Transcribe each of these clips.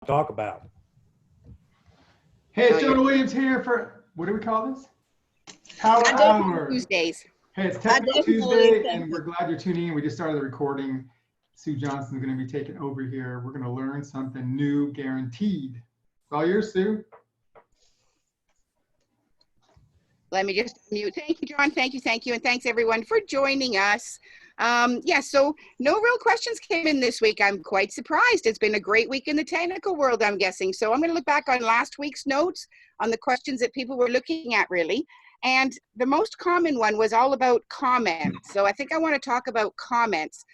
talk about. Hey, it's John Williams here for, what do we call this? Power Hour. Tuesdays. Hey, it's Techno Tuesday, and we're glad you're tuning in. We just started the recording. Sue Johnson's going to be taking over here. We're going to learn something new, guaranteed. It's all yours, Sue. Let me just mute. Thank you, John. Thank you. And thanks, everyone, for joining us. So no real questions came in this week. I'm quite surprised. It's been a great week in the technical world, I'm guessing. So I'm going to look back on last week's notes on the questions that people were looking at, really. And the most common one was all about comments. So I think I want to talk about comments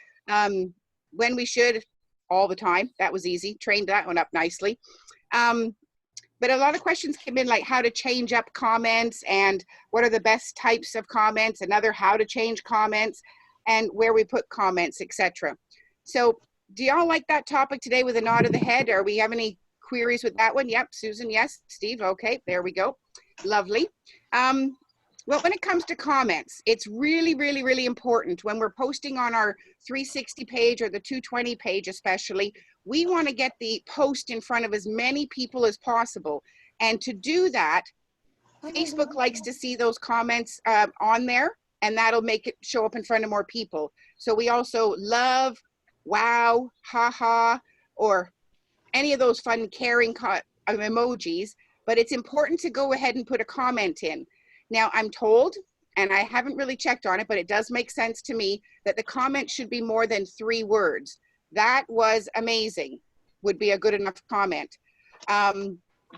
when we should, all the time. That was easy. Trained that one up nicely. But a lot of questions came in, like how to change up comments and what are the best types of comments, another how to change comments and where we put comments, etc. So do y'all like that topic today with a nod of the head? Or we have any queries with that one? Yep, Susan, yes. Steve, okay, there we go. Lovely. Well, when it comes to comments, it's really, really, really important when we're posting on our 360 page or the 220 page especially, we want to get the post in front of as many people as possible. And to do that, Facebook likes to see those comments on there, and that'll make it show up in front of more people. So we also love, wow, haha, or any of those fun caring emojis, but it's important to go ahead and put a comment in. Now, I'm told, and I haven't really checked on it, but it does make sense to me that the comment should be more than 3 words. That was amazing, would be a good enough comment.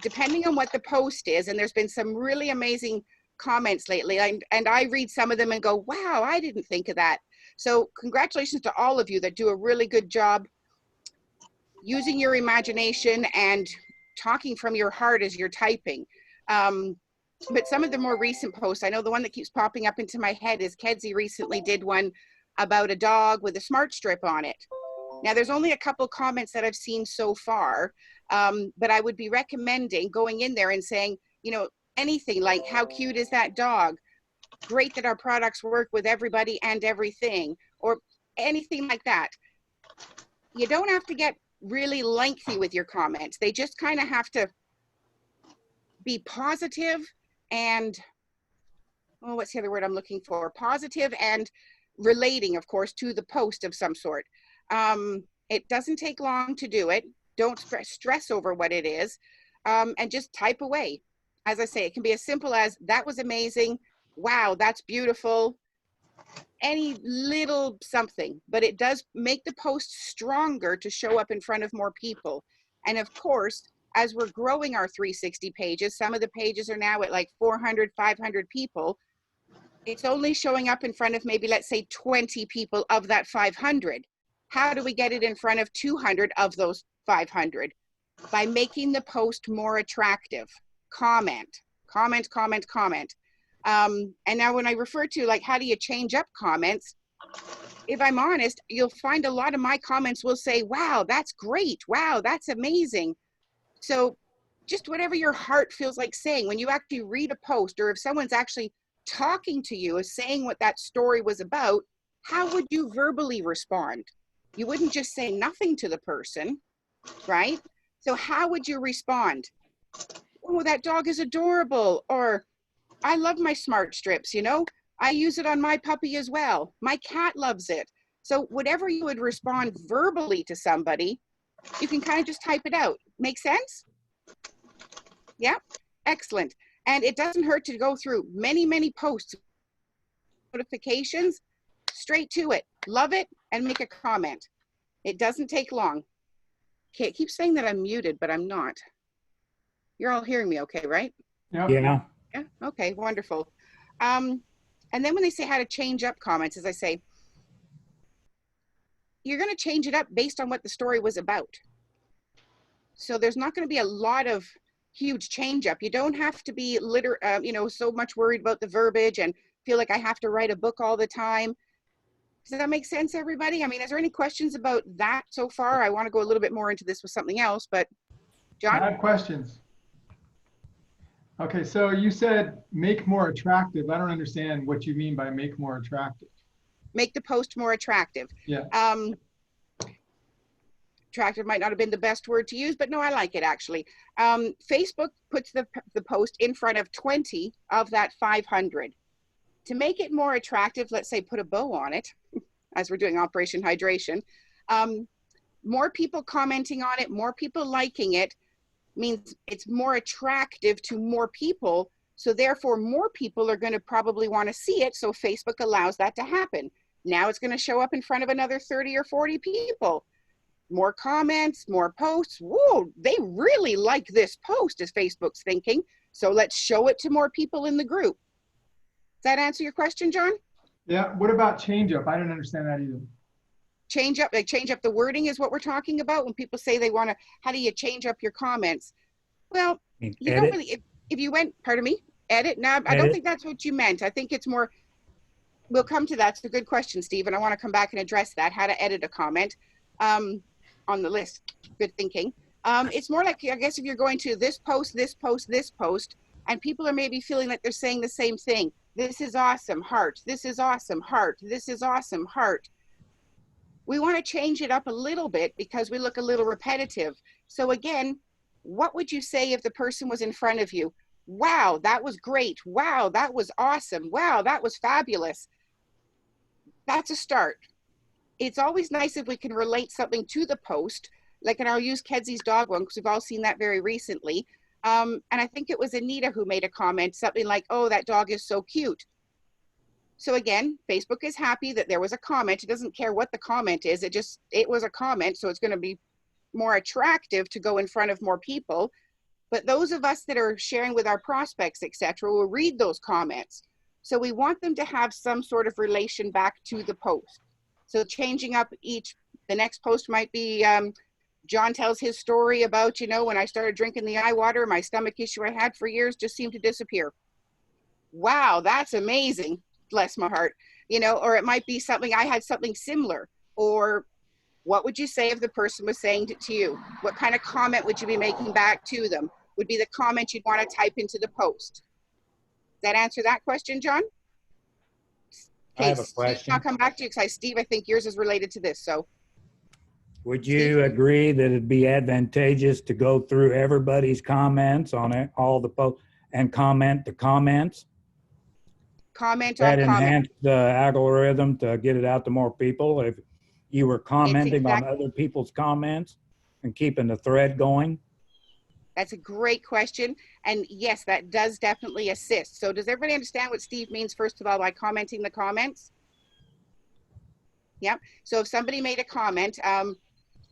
Depending on what the post is, and there's been some really amazing comments lately, and I read some of them and go, wow, I didn't think of that. So congratulations to all of you that do a really good job using your imagination and talking from your heart as you're typing. But some of the more recent posts, I know the one that keeps popping up into my head is Kedzie recently did one about a dog with a smart strip on it. Now, there's only a couple comments that I've seen so far, but I would be recommending going in there and saying, you know, anything like, how cute is that dog? Great that our products work with everybody and everything, or anything like that. You don't have to get really lengthy with your comments. They just kind of have to be positive and, oh, what's the other word I'm looking for? Positive and relating, of course, to the post of some sort. It doesn't take long to do it. Don't stress over what it is, and just type away. As I say, it can be as simple as, that was amazing. Wow, that's beautiful. Any little something, but it does make the post stronger to show up in front of more people. And of course, as we're growing our 360 pages, some of the pages are now at like 400, 500 people. It's only showing up in front of maybe, let's say, 20 people of that 500. How do we get it in front of 200 of those 500? By making the post more attractive. Comment. And now when I refer to, like, how do you change up comments? If I'm honest, you'll find a lot of my comments will say, wow, that's great. Wow, that's amazing. So just whatever your heart feels like saying, when you actually read a post, or if someone's actually talking to you, is saying what that story was about, how would you verbally respond? You wouldn't just say nothing to the person, right? So how would you respond? Oh, that dog is adorable. Or, I love my smart strips, you know, I use it on my puppy as well. My cat loves it. So whatever you would respond verbally to somebody, you can kind of just type it out. Make sense? Yeah, excellent. And it doesn't hurt to go through many, many posts, notifications, straight to it. Love it, and make a comment. It doesn't take long. Okay, it keeps saying that I'm muted, but I'm not. You're all hearing me okay, right? Yep. Yeah. Yeah, okay, wonderful. And then when they say how to change up comments, as I say, you're going to change it up based on what the story was about. So there's not going to be a lot of huge change up. You don't have to be so much worried about the verbiage and feel like I have to write a book all the time. Does that make sense, everybody? I mean, is there any questions about that so far? I want to go a little bit more into this with something else, but John? I have questions. Okay, so you said make more attractive. I don't understand what you mean by make more attractive. Make the post more attractive. Yeah. attractive might not have been the best word to use, but no, I like it actually. Facebook puts the post in front of 20 of that 500. To make it more attractive, let's say put a bow on it, as we're doing Operation Hydration. More people commenting on it, more people liking it, means it's more attractive to more people. So therefore, more people are going to probably want to see it. So Facebook allows that to happen. Now it's going to show up in front of another 30 or 40 people. More comments, more posts. Whoa, they really like this post, is Facebook's thinking. So let's show it to more people in the group. Does that answer your question, John? Yeah. What about change up? I didn't understand that either. Change up, like change up the wording is what we're talking about. When people say they want to, how do you change up your comments? Well, you don't really, if you went, pardon me, edit? No, I don't think that's what you meant. I think it's more, we'll come to that. It's a good question, Steve, and I want to come back and address that, how to edit a comment on the list. Good thinking. It's more like, I guess if you're going to this post, this post, this post, and people are maybe feeling like they're saying the same thing. This is awesome, heart. This is awesome, heart. This is awesome, heart. We want to change it up a little bit because we look a little repetitive. So again, what would you say if the person was in front of you? Wow, that was great. Wow, that was awesome. Wow, that was fabulous. That's a start. It's always nice if we can relate something to the post. Like, and I'll use Kedsy's dog one because we've all seen that very recently. And I think it was Anita who made a comment, something like, oh, that dog is so cute. So again, Facebook is happy that there was a comment. It doesn't care what the comment is. It was a comment. So it's going to be more attractive to go in front of more people. But those of us that are sharing with our prospects, etc., will read those comments. So we want them to have some sort of relation back to the post. So changing up the next post might be, John tells his story about, when I started drinking the eye water, my stomach issue I had for years just seemed to disappear. Wow, that's amazing. Bless my heart, or it might be something, I had something similar. Or what would you say if the person was saying to you? What kind of comment would you be making back to them? Would be the comment you'd want to type into the post. Does that answer that question, John? I have a question. Steve, I'll come back to you because Steve, I think yours is related to this. So would you agree that it'd be advantageous to go through everybody's comments on it, all the posts, and comment the comments? Comment that on comment. enhance the algorithm to get it out to more people if you were commenting on other people's comments and keeping the thread going? That's a great question. And yes, that does definitely assist. So does everybody understand what Steve means, first of all, by commenting the comments? Yep. So if somebody made a comment,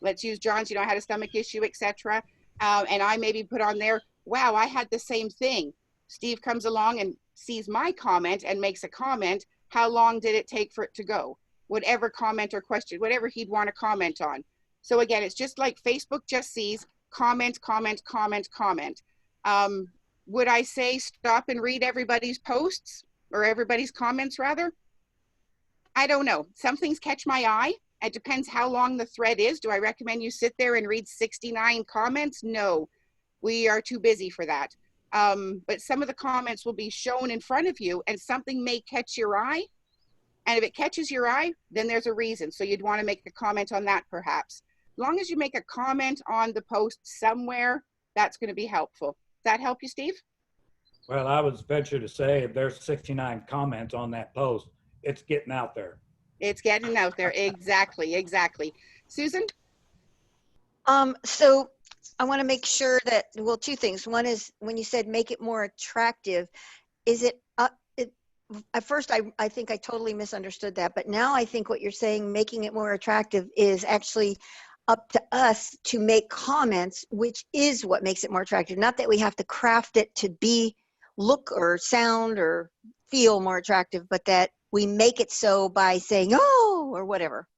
let's use John's, I had a stomach issue, etc. And I maybe put on there, wow, I had the same thing. Steve comes along and sees my comment and makes a comment. How long did it take for it to go? Whatever comment or question, whatever he'd want to comment on. So again, it's just like Facebook just sees comment, comment, comment, comment. Would I say stop and read everybody's posts or everybody's comments rather? I don't know. Some things catch my eye. It depends how long the thread is. Do I recommend you sit there and read 69 comments? No, we are too busy for that. But some of the comments will be shown in front of you and something may catch your eye. And if it catches your eye, then there's a reason. So you'd want to make a comment on that perhaps. As long as you make a comment on the post somewhere, that's going to be helpful. Does that help you, Steve? Well, I would venture to say if there's 69 comments on that post, it's getting out there. It's getting out there. Exactly, exactly. Susan? So I want to make sure that, well, two things. One is when you said make it more attractive, is it, at first I think I totally misunderstood that, but now I think what you're saying, making it more attractive, is actually up to us to make comments, which is what makes it more attractive. Not that we have to craft it to be, look or sound or feel more attractive, but that we make it so by saying, oh, or whatever.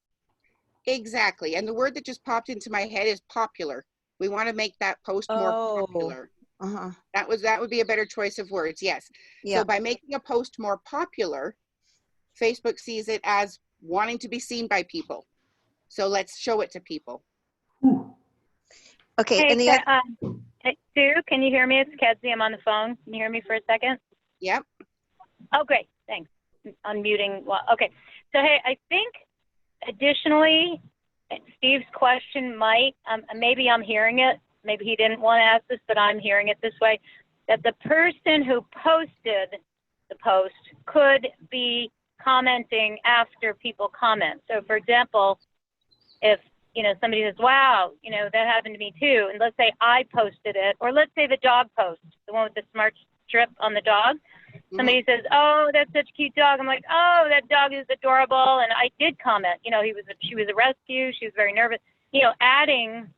Exactly. And the word that just popped into my head is popular. We want to make that post more popular. Uh-huh. That would be a better choice of words. Yes. Yeah. So by making a post more popular, Facebook sees it as wanting to be seen by people. So let's show it to people. Okay. Hey, And hey, Sue, can you hear me? It's Kedsy. I'm on the phone. Can you hear me for a second? Yep. Oh, great. Thanks. Unmuting. Well, okay. So, hey, I think additionally, Steve's question might, maybe I'm hearing it, maybe he didn't want to ask this, but I'm hearing it this way, that the person who posted the post could be commenting after people comment. So for example, if, you know, somebody says, wow, you know, that happened to me too, and let's say I posted it, or let's say the dog post, the one with the smart strip on the dog, somebody says, oh, that's such a cute dog. I'm like, oh, that dog is adorable. And I did comment, you know, she was a rescue. She was very nervous, you know, adding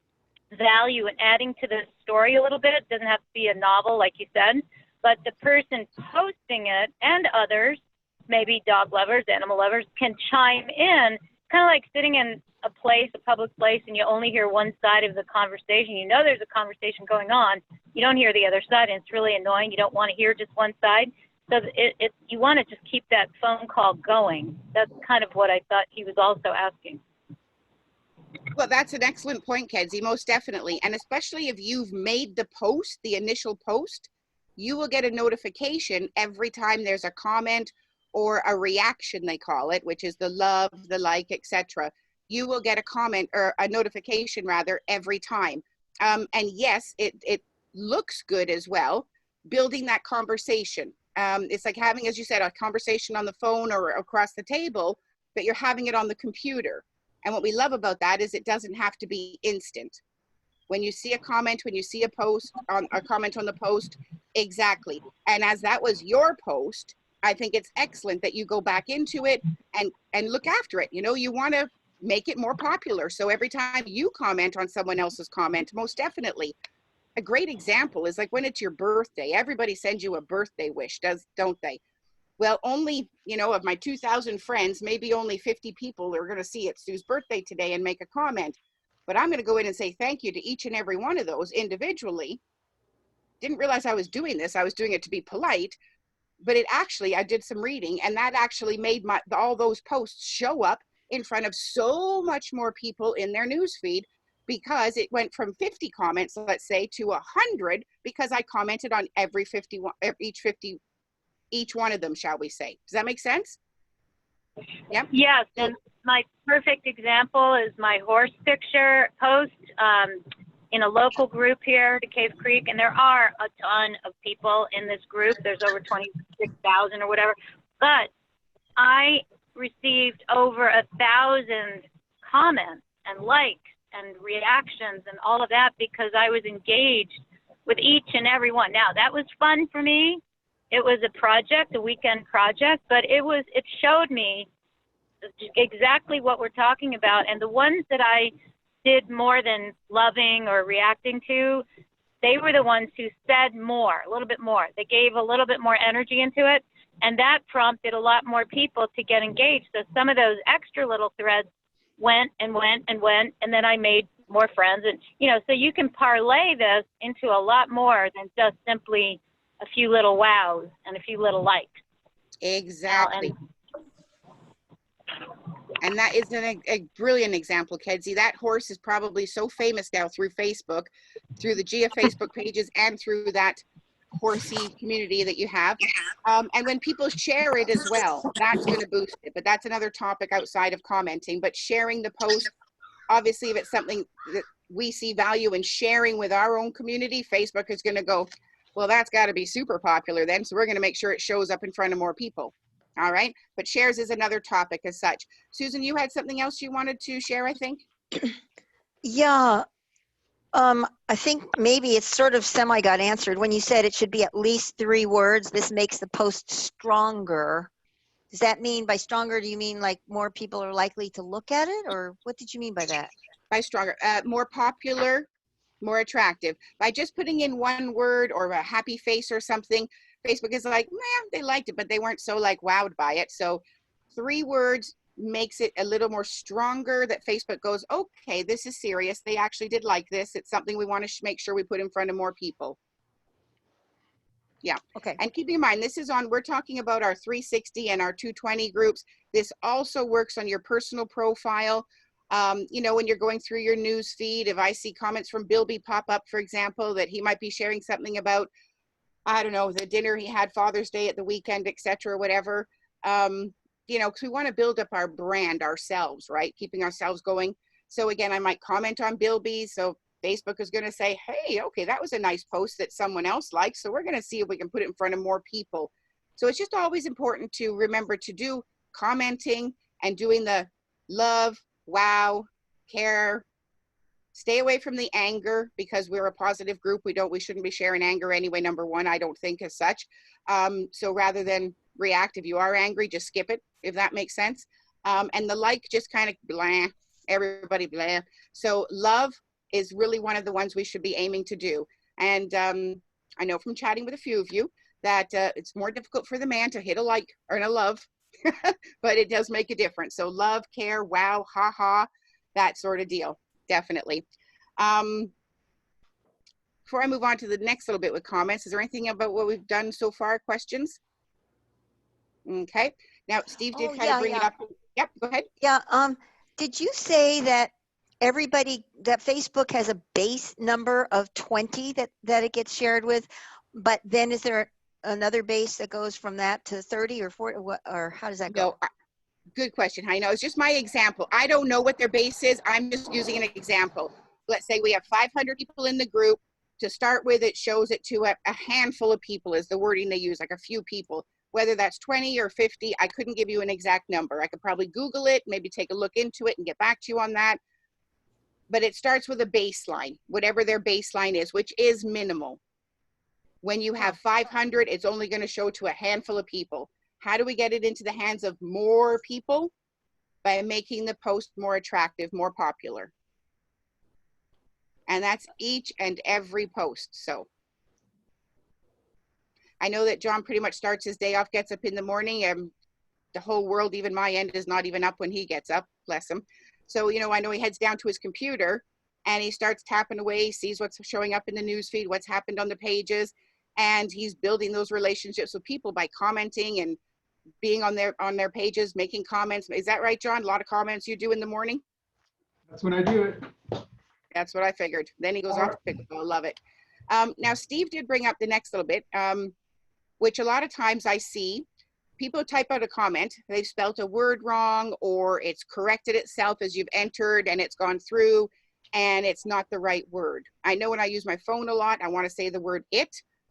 value and adding to the story a little bit. It doesn't have to be a novel, like you said, but the person posting it and others, maybe dog lovers, animal lovers, can chime in, kind of like sitting in a place, a public place, and you only hear one side of the conversation. You know there's a conversation going on. You don't hear the other side, and it's really annoying. You don't want to hear just one side. So you want to just keep that phone call going. That's kind of what I thought he was also asking. Well, that's an excellent point, Kedzie, most definitely. And especially if you've made the post, the initial post, you will get a notification every time there's a comment or a reaction, they call it, which is the love, the like, etc. You will get a comment or a notification rather every time. And yes, it looks good as well, building that conversation. It's like having, as you said, a conversation on the phone or across the table, but you're having it on the computer. And what we love about that is it doesn't have to be instant. When you see a comment, when you see a post, a comment on the post, exactly. And as that was your post, I think it's excellent that you go back into it and look after it. You know, you want to make it more popular. So every time you comment on someone else's comment, most definitely. A great example is like when it's your birthday, everybody sends you a birthday wish, don't they? Well, only, you know, of my 2,000 friends, maybe only 50 people are going to see it's Sue's birthday today and make a comment. But I'm going to go in and say thank you to each and every one of those individually. Didn't realize I was doing this. I was doing it to be polite. But it actually, I did some reading, and that actually made all those posts show up in front of so much more people in their newsfeed, because it went from 50 comments, let's say, to 100, because I commented on each one of them, shall we say. Does that make sense? Yep. Yes, and my perfect example is my horse picture post in a local group here to Cave Creek, and there are a ton of people in this group. There's over 26,000 or whatever, but I received over 1,000 comments and likes and reactions and all of that because I was engaged with each and every one. Now, that was fun for me. It was a project, a weekend project, but it showed me exactly what we're talking about. And the ones that I did more than loving or reacting to, they were the ones who said more, a little bit more. They gave a little bit more energy into it, and that prompted a lot more people to get engaged. So some of those extra little threads went and went and went, and then I made more friends. And, you know, so you can parlay this into a lot more than just simply a few little wows and a few little likes. Exactly. And that is a brilliant example, Kedzie. That horse is probably so famous now through Facebook, through the GIA Facebook pages, and through that horsey community that you have. And when people share it as well, that's going to boost it. But that's another topic outside of commenting. But sharing the post, obviously, if it's something that we see value in sharing with our own community, Facebook is going to go, well, that's got to be super popular then. So we're going to make sure it shows up in front of more people. All right. But shares is another topic as such. Susan, you had something else you wanted to share, I think? Yeah. I think maybe it's sort of semi got answered when you said it should be at least 3 words. This makes the post stronger. Does that mean by stronger, do you mean like more people are likely to look at it, or what did you mean by that? By stronger, more popular, more attractive. By just putting in 1 word or a happy face or something, Facebook is like, man, they liked it, but they weren't so like wowed by it. So 3 words makes it a little more stronger, that Facebook goes, okay, this is serious. They actually did like this. It's something we want to make sure we put in front of more people. Yeah. Okay. And keep in mind, this is we're talking about our 360 and our 220 groups. This also works on your personal profile. You know, when you're going through your news feed, if I see comments from Bilby pop up, for example, that he might be sharing something about, I don't know, the dinner he had Father's Day at the weekend, etc., whatever. You know, because we want to build up our brand ourselves, right? Keeping ourselves going. So again, I might comment on Bilby's. So Facebook is going to say, hey, okay, that was a nice post that someone else liked. So we're going to see if we can put it in front of more people. So it's just always important to remember to do commenting and doing the love, wow, care. Stay away from the anger, because we're a positive group. We shouldn't be sharing anger anyway, number one, I don't think as such. So rather than react, if you are angry, just skip it, if that makes sense. And the like, just kind of blah, everybody blah. So love is really one of the ones we should be aiming to do. And I know from chatting with a few of you that it's more difficult for the man to hit a like or a love, but it does make a difference. So love, care, wow, ha ha, that sort of deal. Definitely. Before I move on to the next little bit with comments, is there anything about what we've done so far? Questions? Okay. Now, Steve did kind of bring it up. Yep, go ahead. Yeah. Did you say that that Facebook has a base number of 20 that it gets shared with, but then is there another base that goes from that to 30 or 40, or how does that go? No, good question. I know, it's just my example. I don't know what their base is. I'm just using an example. Let's say we have 500 people in the group. To start with, it shows it to a handful of people is the wording they use, like a few people. Whether that's 20 or 50, I couldn't give you an exact number. I could probably Google it, maybe take a look into it and get back to you on that. But it starts with a baseline, whatever their baseline is, which is minimal. When you have 500, it's only going to show to a handful of people. How do we get it into the hands of more people? By making the post more attractive, more popular. And that's each and every post. So I know that John pretty much starts his day off, gets up in the morning, and the whole world, even my end, is not even up when he gets up, bless him. So, you know, I know he heads down to his computer and he starts tapping away, sees what's showing up in the newsfeed, what's happened on the pages, and he's building those relationships with people by commenting and being on their pages, making comments. Is that right, John? A lot of comments you do in the morning? That's when I do it. That's what I figured. Then he goes off to pickleball. Love it. Now, Steve did bring up the next little bit, which a lot of times I see people type out a comment, they've spelt a word wrong, or it's corrected itself as you've entered and it's gone through and it's not the right word. I know when I use my phone a lot, I want to say the word it.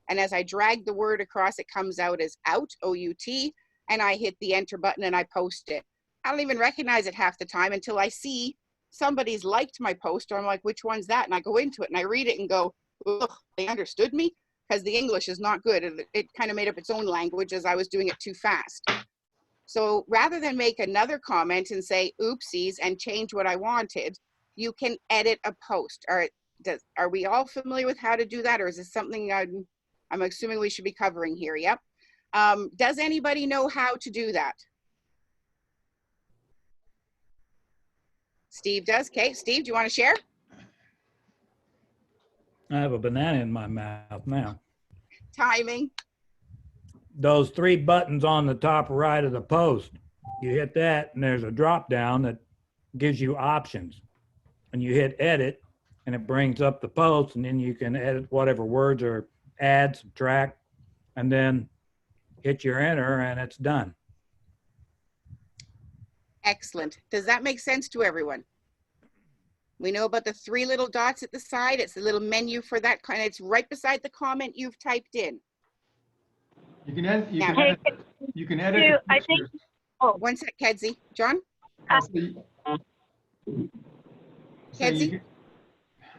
And as I drag the word across, it comes out as out, O-U-T, and I hit the enter button and I post it. I don't even recognize it half the time until I see somebody's liked my post, or I'm like, which one's that? And I go into it and I read it and go, ugh, they understood me, because the English is not good. It kind of made up its own language as I was doing it too fast. So rather than make another comment and say oopsies and change what I wanted, you can edit a post. Are we all familiar with how to do that, or is this something I'm assuming we should be covering here? Yep. Does anybody know how to do that? Steve does. Okay, Steve, do you want to share? I have a banana in my mouth now. Timing. Those three buttons on the top right of the post, you hit that and there's a drop down that gives you options. And you hit edit and it brings up the post, and then you can edit whatever words or add, subtract, and then hit your enter and it's done. Excellent. Does that make sense to everyone? We know about the three little dots at the side. It's a little menu for that kind. It's right beside the comment you've typed in. You can edit. You Now- can edit. You can edit. Stu, the I think- pictures. One sec, Kedzie. John? So you Kedzie? can-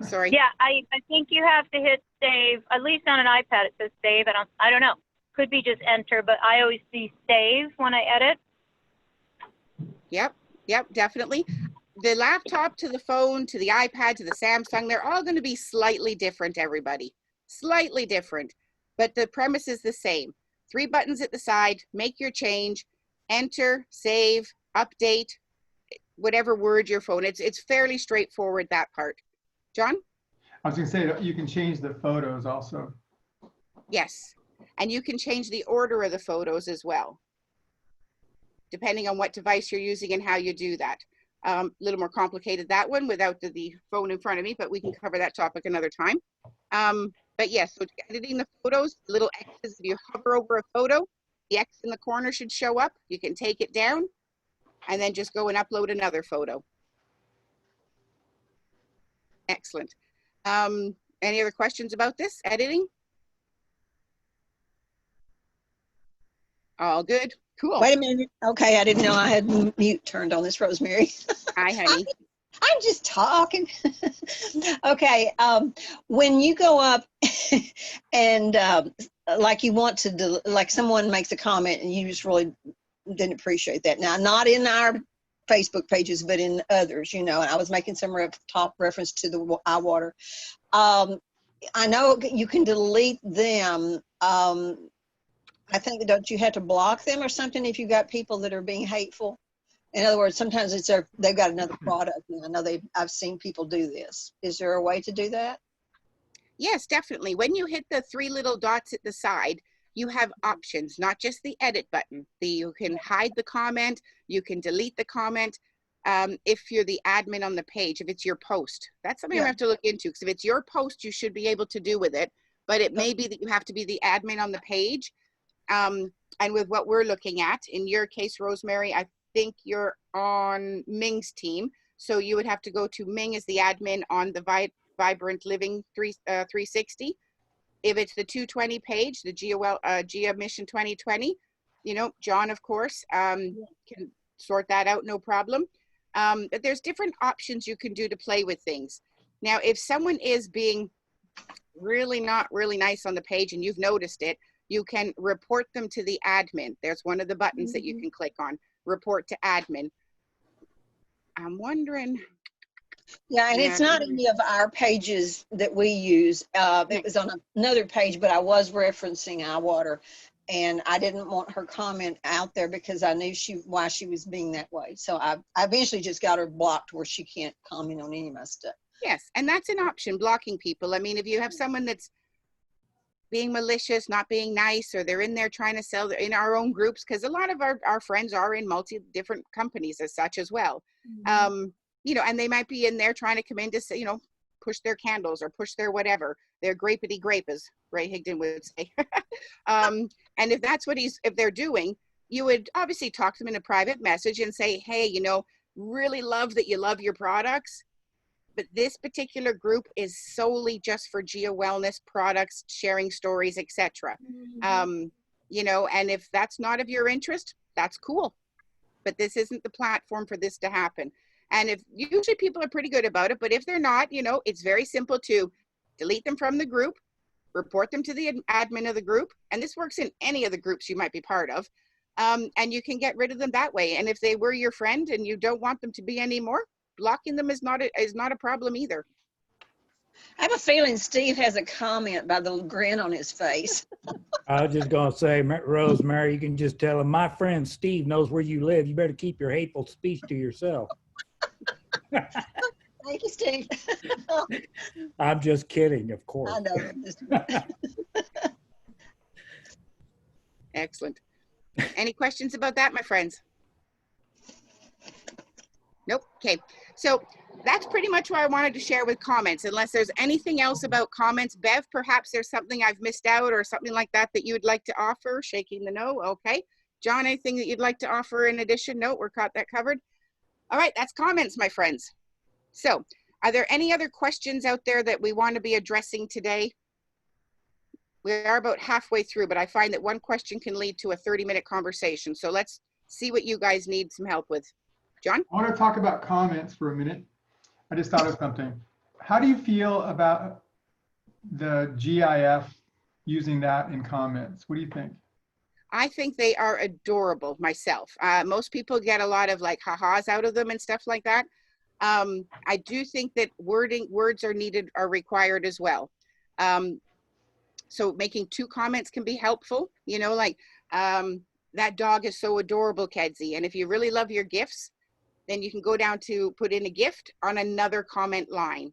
Sorry. Yeah, I think you have to hit save, at least on an iPad it says save. I don't know. Could be just enter, but I always see save when I edit. Yep, definitely. The laptop to the phone, to the iPad, to the Samsung, they're all going to be slightly different, everybody. Slightly different, but the premise is the same. Three buttons at the side, make your change, enter, save, update, whatever word your phone. It's fairly straightforward, that part. John? I was going to say that you can change the photos also. Yes. And you can change the order of the photos as well, depending on what device you're using and how you do that. A little more complicated, that one, without the phone in front of me, but we can cover that topic another time. But yes, so editing the photos, little X's, if you hover over a photo, the X in the corner should show up. You can take it down and then just go and upload another photo. Excellent. Any other questions about this editing? All good. Cool. Wait a minute. Okay, I didn't know I had mute turned on this, Rosemary. Hi, honey. I'm just talking. Okay, when you go up and like you want to, like someone makes a comment and you just really didn't appreciate that. Now, not in our Facebook pages, but in others, you know, and I was making some top reference to the iWater. I know you can delete them. I think, don't you have to block them or something if you got people that are being hateful? In other words, sometimes it's they've got another product. And I know I've seen people do this. Is there a way to do that? Yes, definitely. When you hit the three little dots at the side, you have options, not just the edit button. You can hide the comment, you can delete the comment. If you're the admin on the page, if it's your post, that's something I have to look into, because if it's your post, you should be able to do with it, but it may be that you have to be the admin on the page. And with what we're looking at, in your case, Rosemary, I think you're on Ming's team. So you would have to go to Ming as the admin on the Vibrant Living 360. If it's the 220 page, the GEA Mission 2020, you know, John, of course, can sort that out, no problem. But there's different options you can do to play with things. Now, if someone is being not really nice on the page and you've noticed it, you can report them to the admin. There's one of the buttons that you can click on, report to admin. I'm wondering. Yeah, and it's not any of our pages that we use. It was on another page, but I was referencing iWater, and I didn't want her comment out there because I knew why she was being that way. So I eventually just got her blocked where she can't comment on any of my stuff. Yes, and that's an option, blocking people. I mean, if you have someone that's being malicious, not being nice, or they're in there trying to sell in our own groups, because a lot of our friends are in different companies as such as well. You know, and they might be in there trying to come in to say, you know, push their candles or push their whatever, their grapety grape, as Ray Higdon would say. And if that's what if they're doing, you would obviously talk to them in a private message and say, hey, you know, really love that you love your products, but this particular group is solely just for GEA wellness products, sharing stories, etc. You know, and if that's not of your interest, that's cool, but this isn't the platform for this to happen. And if usually people are pretty good about it, but if they're not, you know, it's very simple to delete them from the group, report them to the admin of the group. And this works in any of the groups you might be part of. And you can get rid of them that way. And if they were your friend and you don't want them to be anymore, blocking them is not a problem either. I have a feeling Steve has a comment by the grin on his face. I was just going to say, Rosemary, you can just tell him, my friend Steve knows where you live. You better keep your hateful speech to yourself. Thank you, Steve. I'm just kidding, of course. I know. Excellent. Any questions about that, my friends? Nope. Okay. So that's pretty much what I wanted to share with comments, unless there's anything else about comments. Bev, perhaps there's something I've missed out or something like that that you would like to offer. Shaking the no. Okay. John, anything that you'd like to offer in addition? No, we're got that covered. All right. That's comments, my friends. So are there any other questions out there that we want to be addressing today? We are about halfway through, but I find that one question can lead to a 30-minute conversation. So let's see what you guys need some help with. John? I want to talk about comments for a minute. I just thought of something. How do you feel about the GIF using that in comments? What do you think? I think they are adorable myself. Most people get a lot of like ha-has out of them and stuff like that. I do think that words are required as well. So making 2 comments can be helpful, you know, like that dog is so adorable, Kedzie. And if you really love your gifts, then you can go down to put in a gift on another comment line.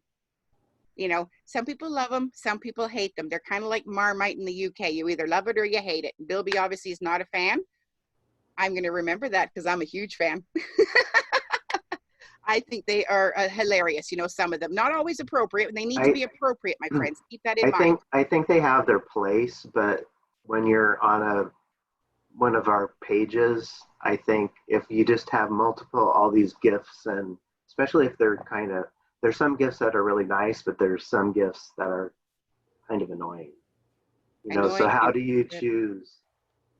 You know, some people love them, some people hate them. They're kind of like Marmite in the UK. You either love it or you hate it. Bilby obviously is not a fan. I'm going to remember that because I'm a huge fan. I think they are hilarious, you know, some of them. Not always appropriate. They need to be appropriate, my friends. Keep that in mind. I think they have their place, but when you're on one of our pages, I think if you just have all these GIFs, and especially if they're kind of there's some gifts that are really nice, but there's some gifts that are kind of annoying. So Annoying how and- do you choose,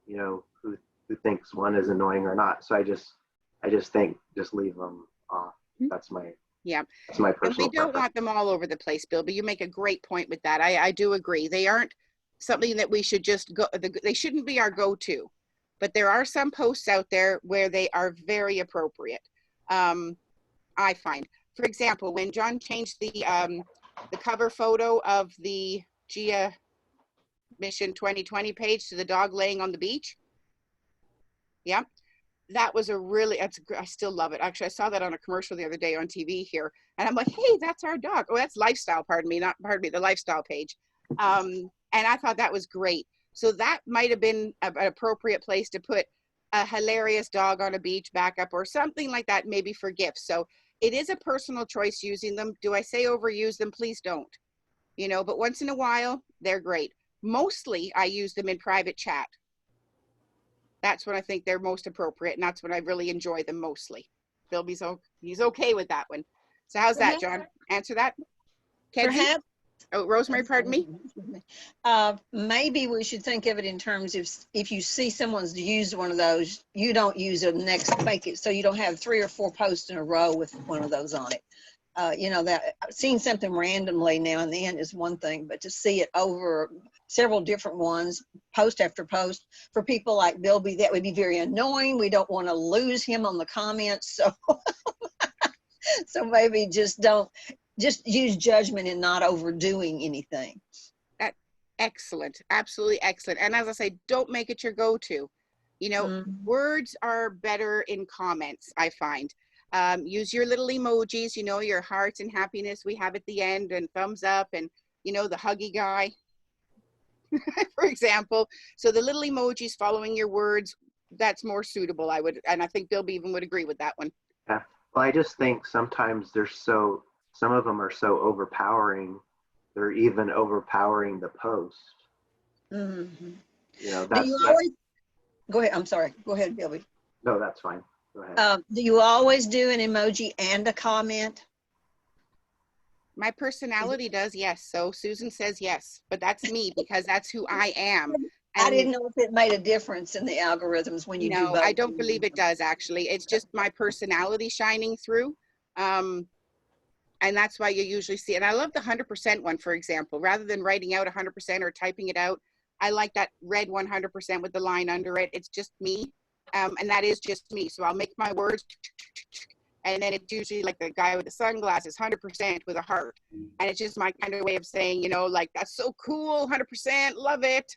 who thinks one is annoying or not? So I just think just leave them off. That's my Yeah. That's my And personal we don't preference. want them all over the place, Bill, but you make a great point with that. I do agree. They aren't something that we should just go, they shouldn't be our go-to, but there are some posts out there where they are very appropriate. I find, for example, when John changed the cover photo of the GIA Mission 2020 page to the dog laying on the beach. Yeah. That was I still love it. Actually, I saw that on a commercial the other day on TV here. And I'm like, hey, that's our dog. Oh, that's lifestyle, the lifestyle page. And I thought that was great. So that might have been an appropriate place to put a hilarious dog on a beach backup or something like that, maybe for gifts. So it is a personal choice using them. Do I say overuse them? Please don't. But once in a while, they're great. Mostly I use them in private chat. That's when I think they're most appropriate, and that's when I really enjoy them mostly. He's okay with that one. So how's that, John? Answer that. Kenzie? Perhaps. Oh, Rosemary, pardon me. Maybe we should think of it in terms of if you see someone's used one of those, you don't use it next, make it so you don't have 3 or 4 posts in a row with one of those on it. That seeing something randomly now and then is one thing, but to see it over several different ones, post after post, for people like Bilby, that would be very annoying. We don't want to lose him on the comments. So, so maybe just use judgment and not overdoing anything. Excellent. Absolutely excellent. And as I say, don't make it your go-to. Words are better in comments, I find. Use your little emojis, your hearts and happiness we have at the end, and thumbs up, and the huggy guy, for example. So the little emojis following your words, that's more suitable, and I think Bill even would agree with that one. Yeah. Well, I just think sometimes some of them are so overpowering, they're even overpowering the post. Mm-hmm. That's, do you always, go ahead, I'm sorry, go ahead, Bilby. no, that's fine. Go ahead. Do you always do an emoji and a comment? My personality does, yes. So Susan says yes, but that's me because that's who I am. I didn't know if it made a difference in the algorithms when you do No, both. I don't believe it does, actually. It's just my personality shining through. And that's why you usually see, and I love the 100% one, for example, rather than writing out 100% or typing it out. I like that red 100% with the line under it. It's just me. And that is just me. So I'll make my words, and then it's usually like the guy with the sunglasses, 100% with a heart. And it's just my kind of way of saying, like, that's so cool, 100%, love it.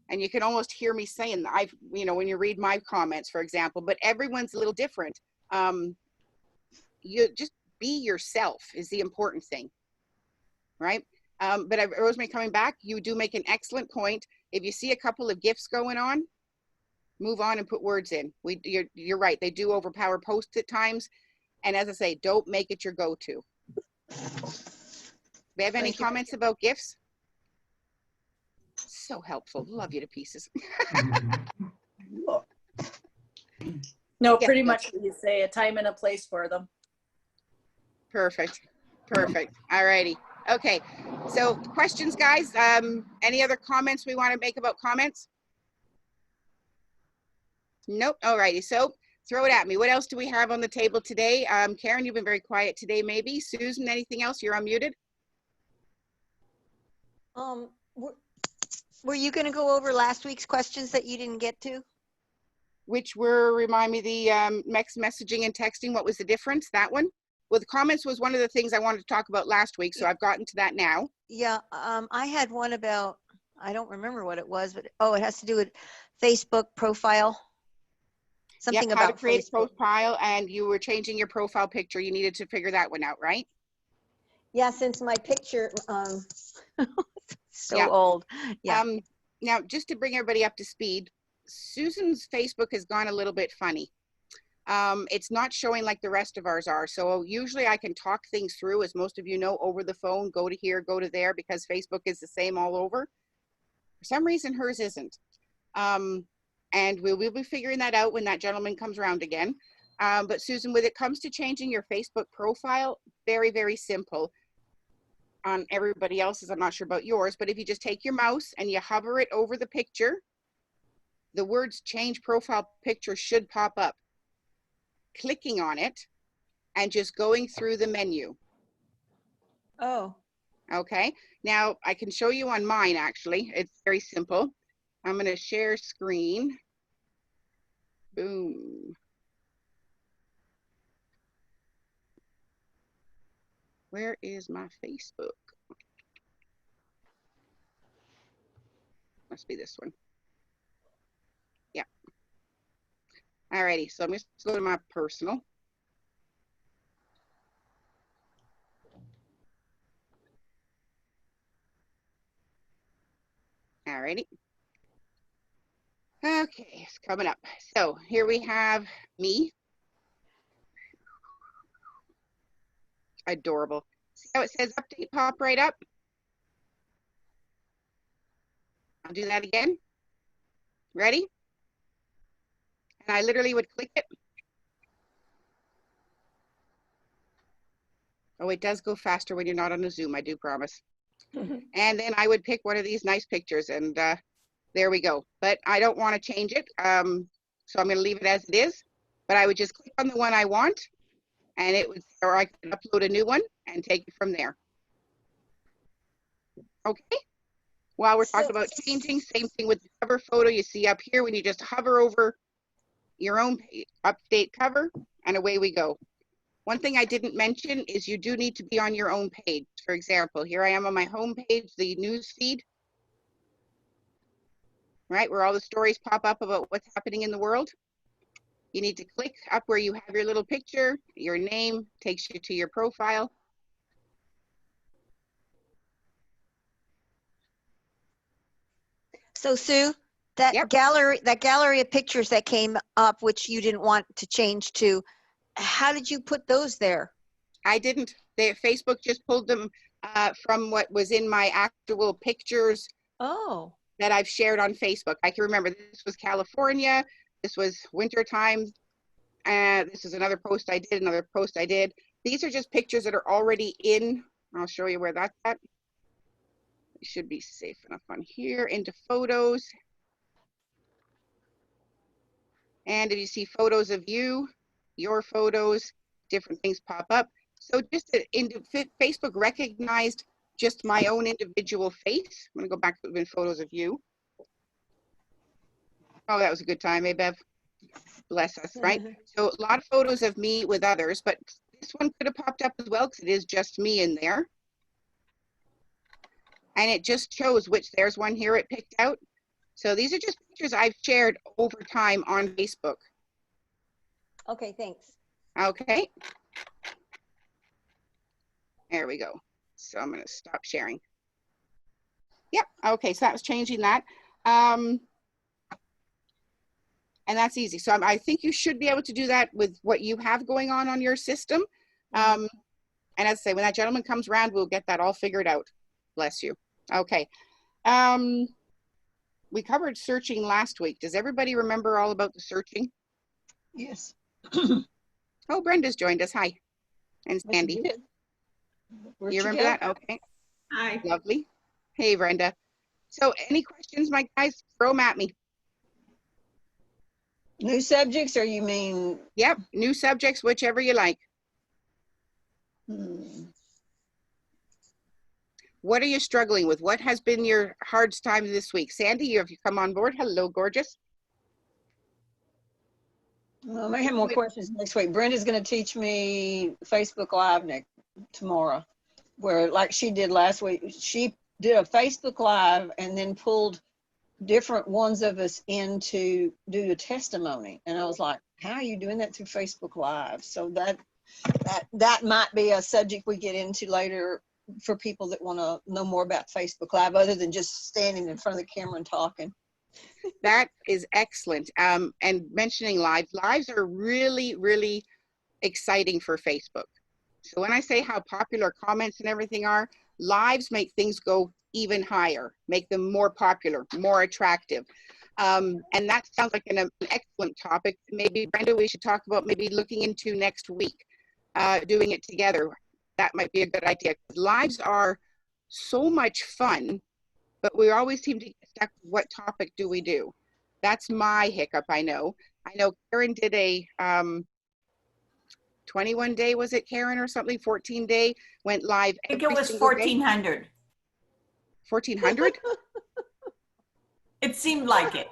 And you can almost hear me saying that, when you read my comments, for example, but everyone's a little different. You just be yourself is the important thing, right? But Rosemary, coming back, you do make an excellent point. If you see a couple of GIFs going on, move on and put words in. You're right. They do overpower posts at times. And as I say, don't make it your go-to. We have any comments about GIFs? So helpful. Love you to pieces. No, Yeah. pretty much what you say, a time and a place for them. Perfect. All righty. Okay. So questions, guys? Any other comments we want to make about comments? Nope. All righty. So throw it at me. What else do we have on the table today? Karen, you've been very quiet today, maybe. Susan, anything else? You're unmuted. Were you going to go over last week's questions that you didn't get to? Which were, remind me, the text messaging and texting. What was the difference? That one? Well, the comments was one of the things I wanted to talk about last week, so I've gotten to that now. Yeah, I had one about, I don't remember what it was, but it has to do with Facebook profile. Something Yep, how to about create Facebook. a profile, and you were changing your profile picture. You needed to figure that one out, right? Yeah, since my picture, so Yeah. old. Yeah. Now, just to bring everybody up to speed, Susan's Facebook has gone a little bit funny. It's not showing like the rest of ours are. So usually I can talk things through, as most of you know, over the phone, go to here, go to there, because Facebook is the same all over. For some reason, hers isn't. And we'll be figuring that out when that gentleman comes around again. But Susan, when it comes to changing your Facebook profile, very, very simple. On everybody else's, I'm not sure about yours, but if you just take your mouse and you hover it over the picture, the words change profile picture should pop up. Clicking on it and just going through the menu. Oh, Okay, now I can show you on mine actually. It's very simple. I'm going to share screen. Boom. Where is my Facebook? Must be this one. Yeah. Alrighty, so I'm just going to go to my personal. Alrighty. Okay, it's coming up. So here we have me. Adorable. See how it says update pop right up? I'll do that again. Ready? And I literally would click it. Oh, it does go faster when you're not on a Zoom, I do promise. And then I would pick one of these nice pictures and there we go. But I don't want to change it. So I'm going to leave it as it is. But I would just click on the one I want and it would, or I could upload a new one and take it from there. Okay. While we're talking about changing, same thing with the cover photo you see up here when you just hover over your own page, update cover, and away we go. One thing I didn't mention is you do need to be on your own page. For example, here I am on my home page, the news feed, right, where all the stories pop up about what's happening in the world. You need to click up where you have your little picture, your name takes you to your profile. so Sue, that Yep. gallery of pictures that came up, which you didn't want to change to, how did you put those there? I didn't. Facebook just pulled them from what was in my actual pictures Oh, that I've shared on Facebook. I can remember this was California, this was wintertime, this is another post I did, another post I did. These are just pictures that are already in. I'll show you where that's at. It should be safe enough on here, into photos. And if you see photos of you, your photos, different things pop up. So just Facebook recognized just my own individual face. I'm gonna go back to the photos of you. Oh, that was a good time, eh, Bev? Bless us, right? So a lot of photos of me with others, but this one could have popped up as well because it is just me in there. And it just shows which, there's one here it picked out. So these are just pictures I've shared over time on Facebook. okay, thanks. Okay. There we go. So I'm going to stop sharing. Yep. Okay. So that was changing that. And that's easy. So I think you should be able to do that with what you have going on your system. And as I say, when that gentleman comes around, we'll get that all figured out. Bless you. Okay. We covered searching last week. Does everybody remember all about the searching? Yes. Oh, Brenda's joined us. Hi. And Yes, you Sandy. did. Where'd You remember go? that? Okay. Hi. Lovely. Hey, Brenda. So any questions, my guys? Throw them at me. New subjects, or you mean? Yep. New subjects, whichever you like. What are you struggling with? What has been your hardest time this week? Sandy, have you come on board? Hello, gorgeous. I may have more questions next week. Brenda's going to teach me Facebook Live tomorrow, where like she did last week. She did a Facebook Live and then pulled different ones of us in to do a testimony. And I was like, how are you doing that through Facebook Live? So that might be a subject we get into later for people that want to know more about Facebook Live, other than just standing in front of the camera and talking. That is excellent. And mentioning lives are really, really exciting for Facebook. So when I say how popular comments and everything are, lives make things go even higher, make them more popular, more attractive. And that sounds like an excellent topic. Maybe, Brenda, we should talk about maybe looking into next week, doing it together. That might be a good idea. Lives are so much fun, but we always seem to get stuck with what topic do we do? That's my hiccup, I know. I know Karen did a 21 day, was it Karen, or something? 14 day, went live. I think it was 1400. 1400? It seemed like it.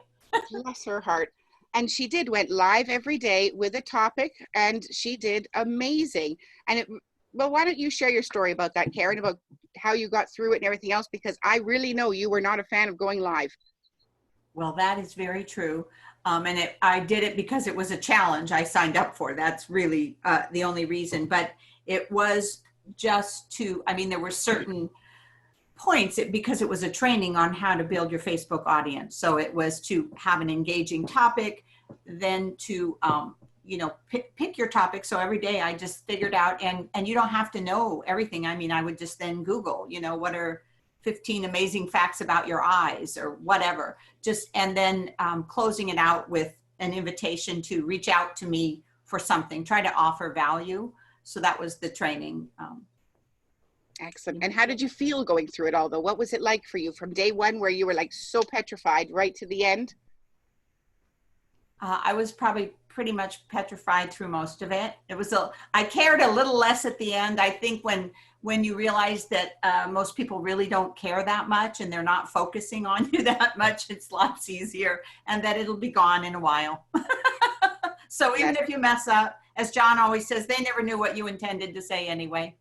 Bless her heart. And she went live every day with a topic, and she did amazing. And well, why don't you share your story about that, Karen, about how you got through it and everything else, because I really know you were not a fan of going live. Well, that is very true. And I did it because it was a challenge I signed up for. That's really the only reason. But it was just to, I mean, there were certain points because it was a training on how to build your Facebook audience. So it was to have an engaging topic, then to, you know, pick your topic. So every day I just figured out, and you don't have to know everything. I mean, I would just then Google, you know, what are 15 amazing facts about your eyes or whatever, just, and then closing it out with an invitation to reach out to me for something, try to offer value. So that was the training. Excellent. And how did you feel going through it all, though? What was it like for you from day one, where you were like so petrified right to the end? I was probably pretty much petrified through most of it. It was I cared a little less at the end. I think when you realize that most people really don't care that much and they're not focusing on you that much, it's lots easier, and that it'll be gone in a while. So even if you mess up, as John always says, they never knew what you intended to say anyway.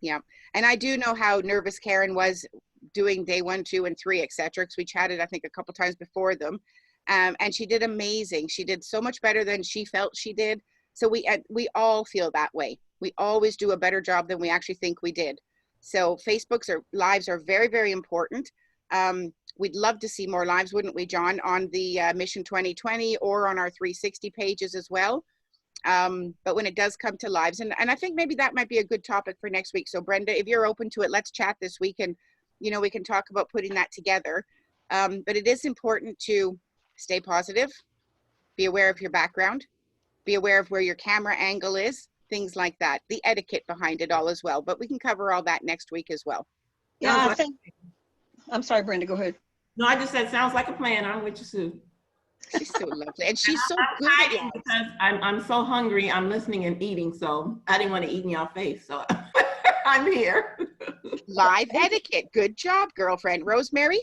Yeah. And I do know how nervous Karen was doing day 1, 2, and 3, etc. Because we chatted, I think, a couple times before them. And she did amazing. She did so much better than she felt she did. So we all feel that way. We always do a better job than we actually think we did. So Facebook's lives are very, very important. We'd love to see more lives, wouldn't we, John, on the Mission 2020 or on our 360 pages as well. But when it does come to lives, and I think maybe that might be a good topic for next week. So Brenda, if you're open to it, let's chat this week, and, you know, we can talk about putting that together. But it is important to stay positive, be aware of your background, be aware of where your camera angle is, things like that, the etiquette behind it all as well. But we can cover all that next week as well. Yeah, I think, I'm sorry, Brenda, go ahead. No, I just said, sounds like a plan. I'm with you, Sue. She's so lovely. And she's so good at it. Because I'm so hungry. I'm listening and eating. So I didn't want to eat in your face. So I'm here. Live etiquette. Good job, girlfriend. Rosemary?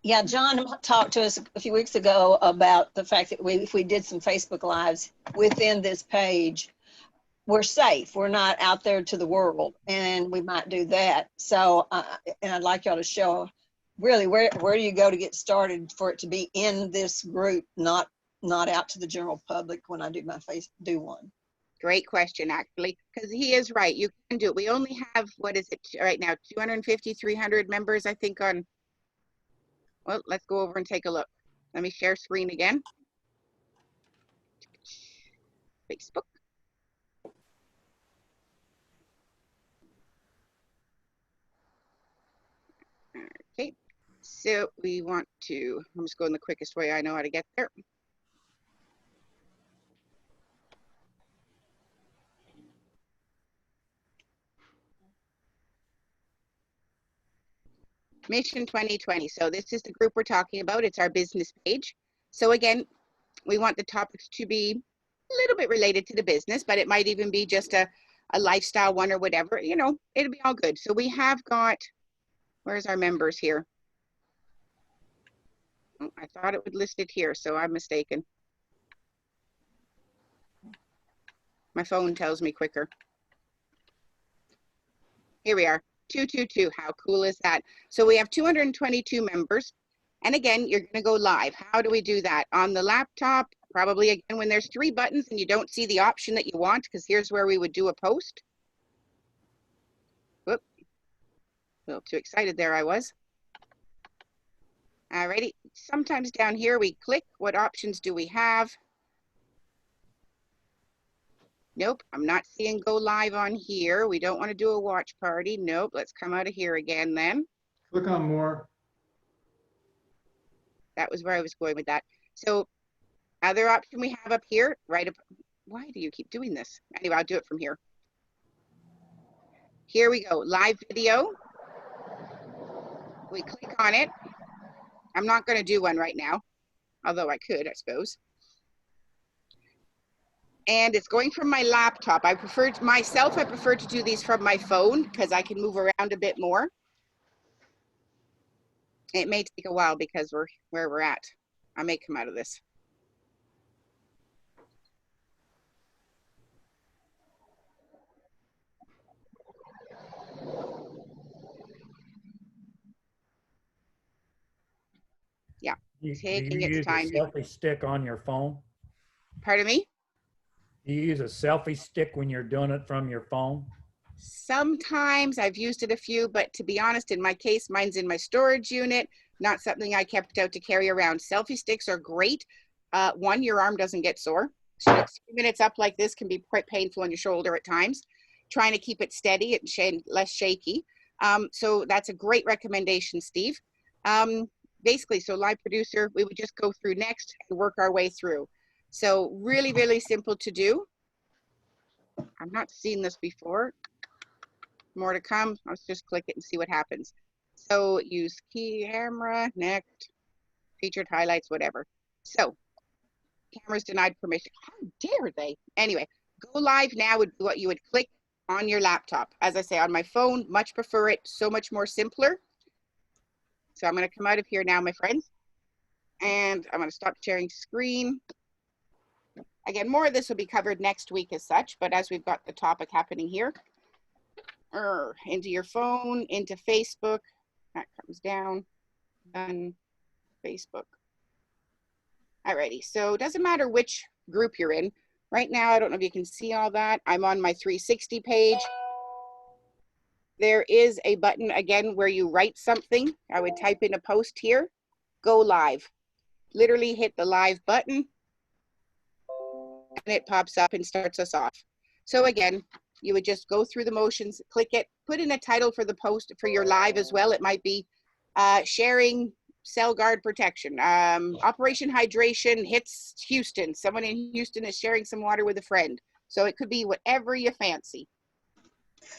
Yeah, John talked to us a few weeks ago about the fact that if we did some Facebook Lives within this page, we're safe. We're not out there to the world, and we might do that. So, and I'd like y'all to show really where do you go to get started for it to be in this group, not out to the general public when I do one. Great question, actually, because he is right. You can do it. We only have, what is it right now, 250, 300 members, I think, on. Well, let's go over and take a look. Let me share screen again. Facebook. Okay, so we want to, I'm just going the quickest way I know how to get there. Mission 2020. So this is the group we're talking about. It's our business page. So again, we want the topics to be a little bit related to the business, but it might even be just a lifestyle one or whatever, you know, it'll be all good. So we have got, where's our members here? Oh, I thought it would list it here, so I'm mistaken. My phone tells me quicker. Here we are. 222. How cool is that? So we have 222 members. And again, you're going to go live. How do we do that? On the laptop, probably again when there's 3 buttons and you don't see the option that you want, because here's where we would do a post. Whoop. A little too excited there I was. Alrighty. Sometimes down here we click. What options do we have? Nope, I'm not seeing go live on here. We don't want to do a watch party. Nope, let's come out of here again then. Click on more. That was where I was going with that. So other option we have up here, right up, why do you keep doing this? Anyway, I'll do it from here. Here we go, live video. We click on it. I'm not going to do one right now, although I could, I suppose. And it's going from my laptop. I prefer to do these from my phone because I can move around a bit more. It may take a while because we're where we're at. I may come out of this. Yeah, taking do you its use time. a selfie stick on your phone? Pardon me? Do you use a selfie stick when you're doing it from your phone? Sometimes I've used it a few, but to be honest, in my case, mine's in my storage unit, not something I kept out to carry around. Selfie sticks are great. One, your arm doesn't get sore. So 3 minutes up like this can be quite painful on your shoulder at times. Trying to keep it steady and less shaky. So that's a great recommendation, Steve. Basically, so live producer, we would just go through next and work our way through. So really, really simple to do. I've not seen this before. More to come. Let's just click it and see what happens. So use key camera, next, featured highlights, whatever. So cameras denied permission. How dare they? Anyway, go live now would be what you would click on your laptop. As I say, on my phone, much prefer it, so much more simpler. So I'm going to come out of here now, my friends. And I'm going to stop sharing screen. Again, more of this will be covered next week as such, but as we've got the topic happening here, into your phone, into Facebook, that comes down, done, Facebook. Alrighty, so it doesn't matter which group you're in. Right now, I don't know if you can see all that. I'm on my 360 page. There is a button again where you write something. I would type in a post here, go live. Literally hit the live button and it pops up and starts us off. So again, you would just go through the motions, click it, put in a title for the post for your live as well. It might be sharing cell guard protection, Operation Hydration hits Houston. Someone in Houston is sharing some water with a friend. So it could be whatever you fancy.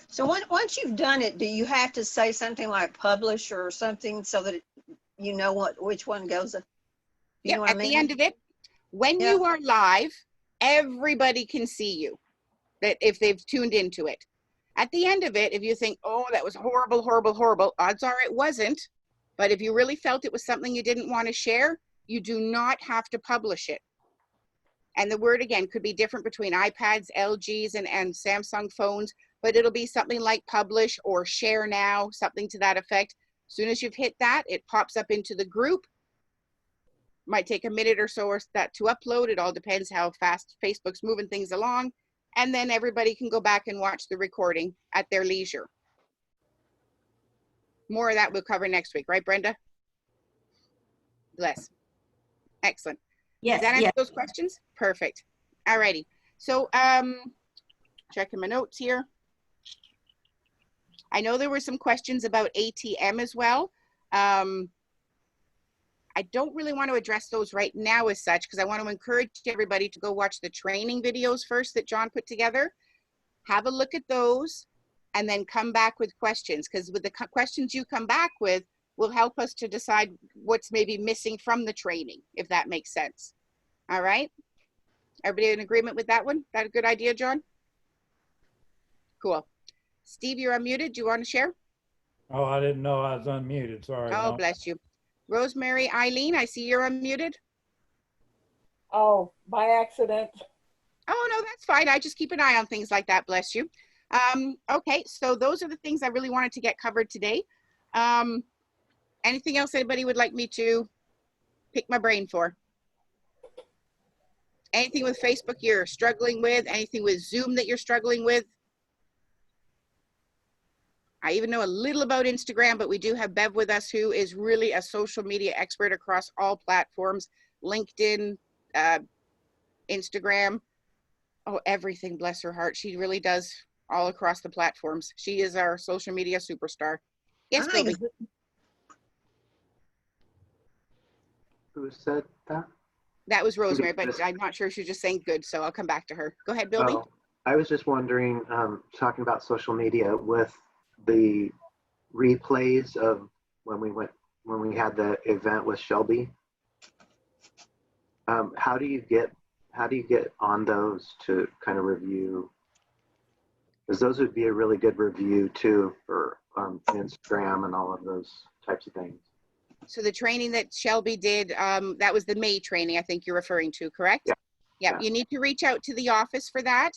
So once you've done it, do you have to say something like publish or something so that you know which one goes? You know what I mean? At the end of it, when you are live, everybody can see you. That if they've tuned into it. At the end of it, if you think, oh, that was horrible, horrible, horrible, odds are it wasn't. But if you really felt it was something you didn't want to share, you do not have to publish it. And the word, again, could be different between iPads, LGs, and Samsung phones, but it'll be something like publish or share now, something to that effect. As soon as you've hit that, it pops up into the group. Might take a minute or so or that to upload. It all depends how fast Facebook's moving things along. And then everybody can go back and watch the recording at their leisure. More of that we'll cover next week, right, Brenda? Bless. Excellent. Yes. Does that answer those questions? Perfect. All righty. So checking my notes here. I know there were some questions about ATM as well. I don't really want to address those right now as such, because I want to encourage everybody to go watch the training videos first that John put together. Have a look at those and then come back with questions, because with the questions you come back with will help us to decide what's maybe missing from the training, if that makes sense. All right. Everybody in agreement with that one? That a good idea, John? Cool. Steve, you're unmuted. Do you want to share? Oh, I didn't know I was unmuted. Sorry. Oh, No. bless you. Rosemary, Eileen, I see you're unmuted. Oh, by accident. Oh, no, that's fine. I just keep an eye on things like that. Bless you. Okay, so those are the things I really wanted to get covered today. Anything else anybody would like me to pick my brain for? Anything with Facebook you're struggling with? Anything with Zoom that you're struggling with? I even know a little about Instagram, but we do have Bev with us, who is really a social media expert across all platforms, LinkedIn, Instagram, oh, everything, bless her heart. She really does all across the platforms. She is our social media superstar. Yes, Billy. Who said that? That was Rosemary, but Just- I'm not sure if she's just saying good, so I'll come back to her. Go ahead, Billy. Oh, I was just wondering, talking about social media with the replays of when we had the event with Shelby. How do you get on those to kind of review? Because those would be a really good review too for Instagram and all of those types of things. So the training that Shelby did, that was the May training I think you're referring to, correct? Yeah. Yeah, Yeah. you need to reach out to the office for that.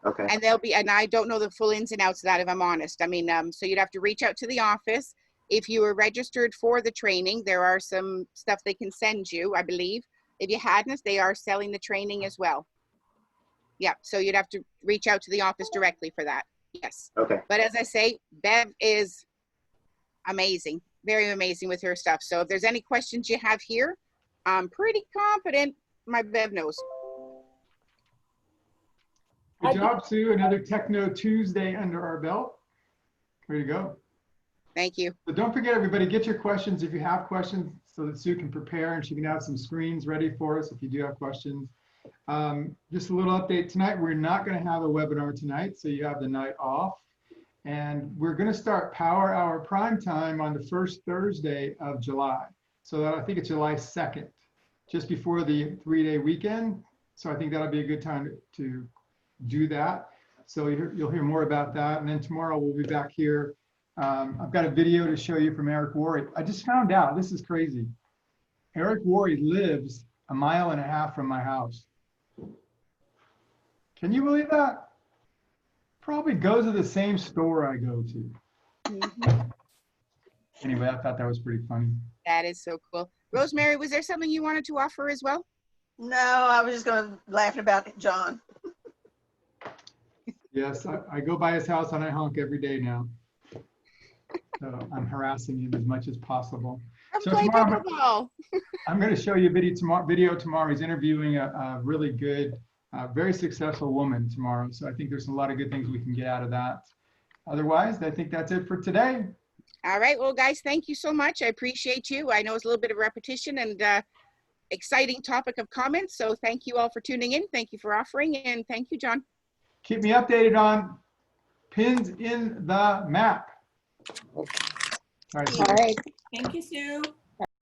Okay. And and I don't know the full ins and outs of that if I'm honest. I mean, so you'd have to reach out to the office. If you were registered for the training, there are some stuff they can send you, I believe. If you hadn't, they are selling the training as well. Yeah, so you'd have to reach out to the office directly for that. Yes. Okay. But as I say, Bev is amazing, very amazing with her stuff. So if there's any questions you have here, I'm pretty confident my Bev knows. Good job, Sue. Another Techno Tuesday under our belt. Way to go. Thank you. But don't forget, everybody, get your questions if you have questions so that Sue can prepare and she can have some screens ready for us if you do have questions. Just a little update tonight. We're not going to have a webinar tonight, so you have the night off. And we're going to start Power Hour Prime Time on the first Thursday of July. So I think it's July 2nd, just before the 3-day weekend. So I think that'll be a good time to do that. So you'll hear more about that. And then tomorrow we'll be back here. I've got a video to show you from Eric Worre. I just found out, this is crazy. Eric Worre lives 1.5 miles from my house. Can you believe that? Probably goes to the same store I go to. Mm-hmm. Anyway, I thought that was pretty funny. That is so cool. Rosemary, was there something you wanted to offer as well? No, I was just going to laugh about John. Yes, I go by his house and I honk every day now. So I'm harassing him as much as possible. So Play tomorrow, pickleball. I'm going to show you a video tomorrow. He's interviewing a really good, very successful woman tomorrow. So I think there's a lot of good things we can get out of that. Otherwise, I think that's it for today. All right. Well, guys, thank you so much. I appreciate you. I know it's a little bit of repetition and exciting topic of comments. So thank you all for tuning in. Thank you for offering. And thank you, John. Keep me updated on pins in the map. All right. All right. Thank you, Sue.